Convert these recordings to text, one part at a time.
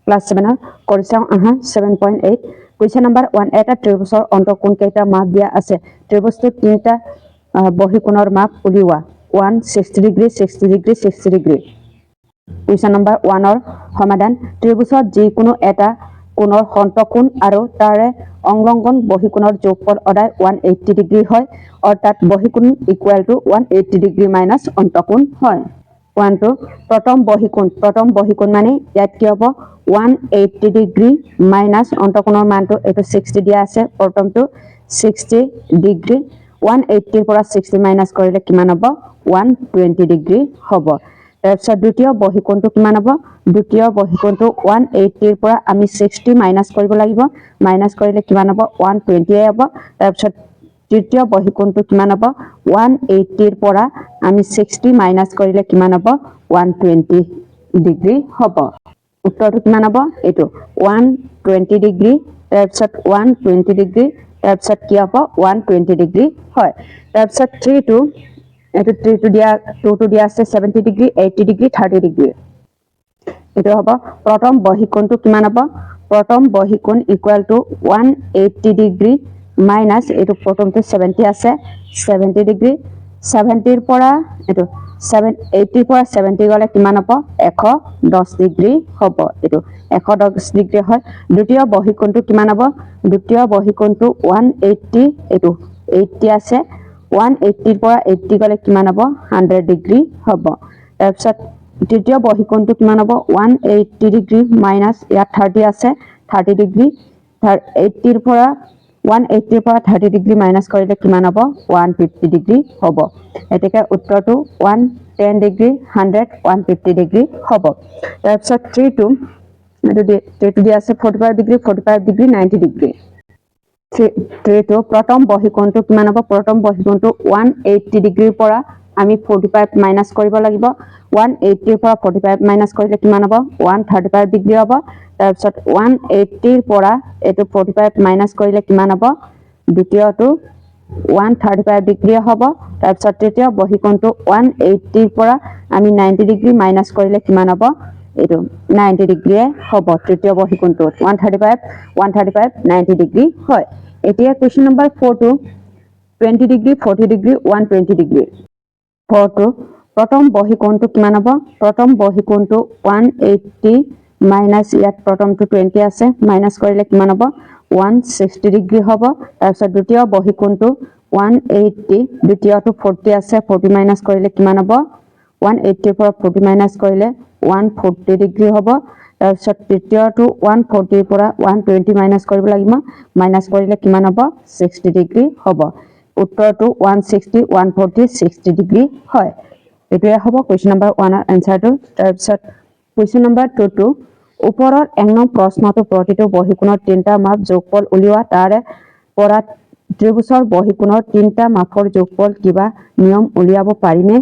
class 7 কৰি চাওঁ আহা 7.8 কুৱেশ্যন নম্বৰ 1 এটা ত্ৰিভুজৰ অন্তঃকোণ কেইটা মাপ দিয়া আছে ত্ৰিভুজটোৰ তিনিটা বহিকোণৰ মাপ উলিওৱা 1 60 degree 60 degree 60 degree question number 1 ৰ সমাধান ত্ৰিভুজত যিকোনো এটা কোণৰ অন্তঃকোণ আৰু তাৰে অংলগ্ন বহিকোণৰ যোগফল সদায় 180 ডিগ্ৰী হয় অৰ্থাৎ বহিকোণ ইকুৱেল টু 180 ডিগ্ৰী মাইনাছ অন্তঃকোণ হয় 1 to প্ৰথম বহিকোণ মানে ইয়াত কি হ'ব 180 ডিগ্ৰী মাইনাছ অন্তঃকোণৰ মানটো এটো 60 দিয়া আছে প্ৰথমটো 60 ডিগ্ৰী 180 ৰ পৰা 60 মাইনাছ কৰিলে কিমান হ'ব 120 ডিগ্ৰী হ'ব তাৰপিছত দ্বিতীয় বহিকোণটো কিমান হ'ব দ্বিতীয় বহিকোণটো 180 ৰ পৰা আমি 60 মাইনাছ কৰিব লাগিব মাইনাছ কৰিলে কিমান হ'ব 120 হ'ব তাৰপিছত তৃতীয় বহিকোণটো কিমান হ'ব 180 ৰ পৰা আমি 60 মাইনাছ কৰিলে কিমান হ'ব 120 ডিগ্ৰী হ'ব উত্তৰটো কিমান হ'ব এটো 120 ডিগ্ৰী তাৰপিছত 120 ডিগ্ৰী তাৰপিছত কি হ'ব 120 ডিগ্ৰী হয় তাৰপিছত 3 to এটো 3 to দিয়া 2 to দিয়া আছে 70 ডিগ্ৰী 80 ডিগ্ৰী 30 ডিগ্ৰী এটো হ'ব প্ৰথম বহিকোণটো কিমান হ'ব প্ৰথম বহিকোণ ইকুৱেল টু 180 ডিগ্ৰী মাইনাছ এটো প্ৰথমটো 70 আছে 70 ডিগ্ৰী 70 ৰ পৰা এটো 80 ৰ পৰা 70 গলে কিমান হ'ব 110 ডিগ্ৰী হ'ব এটো 110 ডিগ্ৰী হয় দ্বিতীয় বহিকোণটো কিমান হ'ব দ্বিতীয় বহিকোণটো 180 এটো 80 আছে 180 ৰ পৰা 80 গলে কিমান হ'ব 100 ডিগ্ৰী হ'ব তাৰপিছত তৃতীয় বহিকোণটো কিমান হ'ব 180 ডিগ্ৰী মাইনাছ ইয়াত 30 আছে 30 ডিগ্ৰী 80 ৰ পৰা 180 ৰ পৰা 30 ডিগ্ৰী মাইনাছ কৰিলে কিমান হ'ব 150 ডিগ্ৰী হ'ব এতেকে উত্তৰটো 110 ডিগ্ৰী 100 150 ডিগ্ৰী হ'ব তাৰপিছত 3 to এটো দিয়া আছে 45 ডিগ্ৰী 90 ডিগ্ৰী 3 to প্ৰথম বহিকোণটো কিমান হ'ব প্ৰথম বহিকোণটো 180 ডিগ্ৰীৰ পৰা আমি 45 মাইনাছ কৰিব লাগিব 180 ৰ পৰা 45 মাইনাছ কৰিলে কিমান হ'ব 135 ডিগ্ৰী হ'ব তাৰপিছত 180 ৰ পৰা এটো 45 মাইনাছ কৰিলে কিমান হ'ব দ্বিতীয়টো 135 ডিগ্ৰী হ'ব তাৰপিছত তৃতীয় বহিকোণটো 180 ৰ পৰা আমি 90 ডিগ্ৰী মাইনাছ কৰিলে কিমান হ'ব এটো 90 ডিগ্ৰী হ'ব তৃতীয় বহিকোণটো 135 90 ডিগ্ৰী হয় এতিয়া question number 4 to 20 degree 40 degree 120 degree 4 to প্ৰথম বহিকোণটো কিমান হ'ব প্ৰথম বহিকোণটো 180 মাইনাছ ইয়াত প্ৰথমটো 20 আছে মাইনাছ কৰিলে কিমান হ'ব 160 ডিগ্ৰী হ'ব তাৰপিছত দ্বিতীয় বহিকোণটো 180 দ্বিতীয়টো 40 আছে 40 মাইনাছ কৰিলে কিমান হ'ব 180 ৰ পৰা 40 মাইনাছ কৰিলে 140 ডিগ্ৰী হ'ব তাৰপিছত তৃতীয়টো 140 ৰ পৰা 120 মাইনাছ কৰিব লাগিব মাইনাছ কৰিলে কিমান হ'ব 60 ডিগ্ৰী হ'ব উত্তৰটো 160 140 60 ডিগ্ৰী হয় এটোৱে হ'ব কোৱেশ্চন নম্বৰ 1 ৰ আনসাৰটো তাৰপিছত কোৱেশ্চন নম্বৰ 2 to ওপৰৰ এক নং প্ৰশ্নটো প্ৰতিটো বহিকোণৰ তিনিটা মাপ যোগফল উলিওৱা তাৰে পৰা ত্ৰিভুজৰ বহিকোণৰ তিনিটা মাপৰ যোগফল কিবা নিয়ম উলিয়াব পাৰিনে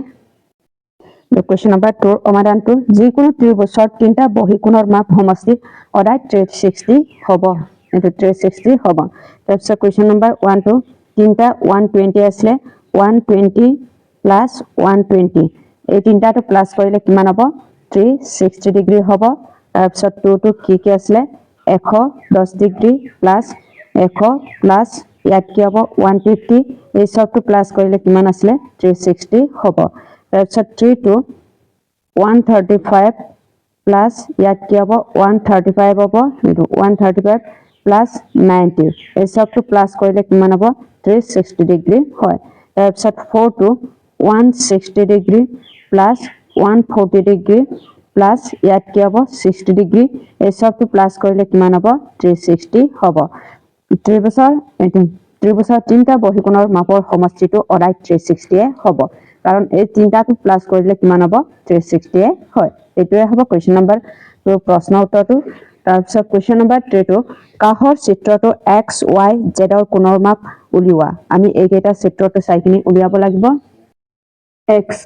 কোৱেশ্চন নম্বৰ 2 ৰ সমাধানটো যিকোনো ত্ৰিভুজৰ তিনিটা বহিকোণৰ মাপ সমষ্টি সদায় 360 হ'ব এটো 360 হ'ব তাৰপিছত কোৱেশ্চন নম্বৰ 1 to তিনিটা 120 আছে 120 প্লাস 120 এই তিনটাটো প্লাস কৰিলে কিমান হ'ব 360 ডিগ্ৰী হ'ব তাৰপিছত 2 to কি আছে 110 ডিগ্ৰী প্লাস 100 প্লাস ইয়াত কি হ'ব 150 এই সবটো প্লাস কৰিলে কিমান আছে 360 হ'ব তাৰপিছত 3 to 135 প্লাস ইয়াত কি হ'ব 135 হ'ব এটো 135 প্লাস 90 এই সবটো প্লাস কৰিলে কিমান হ'ব 360 ডিগ্ৰী হয় তাৰপিছত 4 to 160 degree plus 140 degree plus ইয়াত কি হ'ব 60 ডিগ্ৰী এই সবটো প্লাস কৰিলে কিমান হ'ব 360 হ'ব ত্ৰিভুজৰ তিনিটা বহিকোণৰ মাপৰ সমষ্টিটো সদায় 360 হ'ব কাৰণ এই তিনিটাটো প্লাস কৰিলে কিমান হ'ব 360 হয় এটোৱে হ'ব কোৱেশ্চন নম্বৰ 2 প্ৰশ্ন উত্তৰটো তাৰপিছত কোৱেশ্চন নম্বৰ 3 টো কাহৰ চিত্ৰটো x y z ৰ কোণৰ মাপ উলিওৱা আমি এইকেইটা চিত্ৰটো চাইকিনি উলিয়াব লাগিব x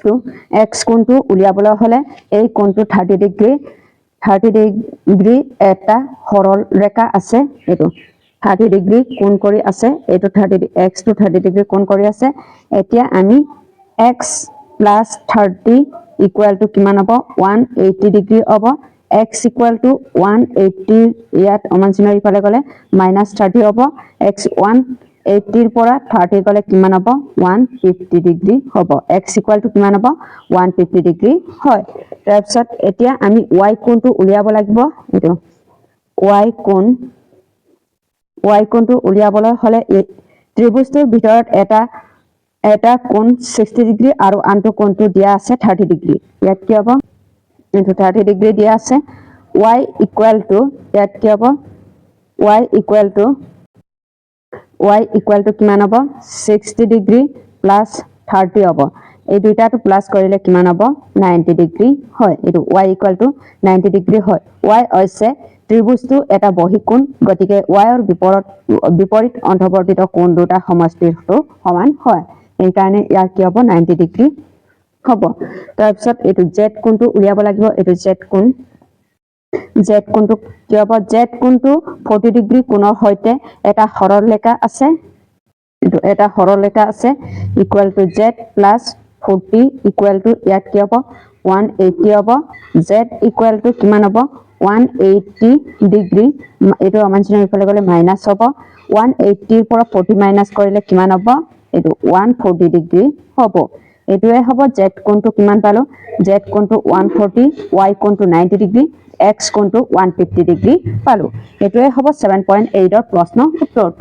কোণটো উলিয়াবলৈ হলে এই কোণটো 30 ডিগ্ৰী এটা সৰল ৰেখা আছে এটো 30 ডিগ্ৰী কোণ কৰি আছে এটো 30 x to 30 ডিগ্ৰী কোণ কৰি আছে এতিয়া আমি x + 30 = কিমান হ'ব 180 ডিগ্ৰী হ'ব x equal to 180 ইয়াত অমান চিনৰ ইফালে গলে -30 হ'ব x 180 পৰা 30 গলে কিমান হ'ব 150 ডিগ্ৰী হ'ব x equal to কিমান হ'ব 150 ডিগ্ৰী হয় তাৰপিছত এতিয়া আমি y কোণটো উলিয়াব লাগিব এটো y কোণটো উলিয়াবলৈ হলে এই ত্ৰিভুজটোৰ ভিতৰত এটা কোণ 60 ডিগ্ৰী আৰু আনটো কোণটো দিয়া আছে 30 ডিগ্ৰী ইয়াত কি হ'ব into 30 degree দিয়া আছে y equal to ইয়াত কি হ'ব y equal to কিমান হ'ব 60 degree plus 30 হ'ব এই দুইটাটো প্লাস কৰিলে কিমান হ'ব 90 ডিগ্ৰী হয় এটো y equal to 90 ডিগ্ৰী হয় y হৈছে ত্ৰিভুজটো এটা বহিকোণ গতিকে y ৰ বিপৰীত অন্তৰ্বৰ্তিত কোণ দুটা সমষ্টিটো সমান হয় এই কাৰণে ইয়াৰ কি হ'ব 90 ডিগ্ৰী হ'ব তাৰপিছত এটো z কোণটো উলিয়াব লাগিব এটো z কোণটো কি হ'ব z কোণটো 40 ডিগ্ৰী কোণৰ সৈতে এটা সৰলৰেখা আছে এটো এটা সৰলৰেখা আছে equal to z plus 40 equal to ইয়াত কি হ'ব 180 হ'ব z ইকুৱেল টু কিমান হ'ব 180 ডিগ্ৰী এটো আমাৰ চিনৰ ইফালে গলে মাইনাস হ'ব 180 ৰ পৰা 40 মাইনাস কৰিলে কিমান হ'ব এটো 140 ডিগ্ৰী হ'ব এটোৱে হ'ব z কোণটো কিমান পালো z কোণটো 140 y কোণটো 90 degree x কোণটো 150 degree পালো এটোৱে হ'ব 7.8 ৰ প্ৰশ্ন উত্তৰটো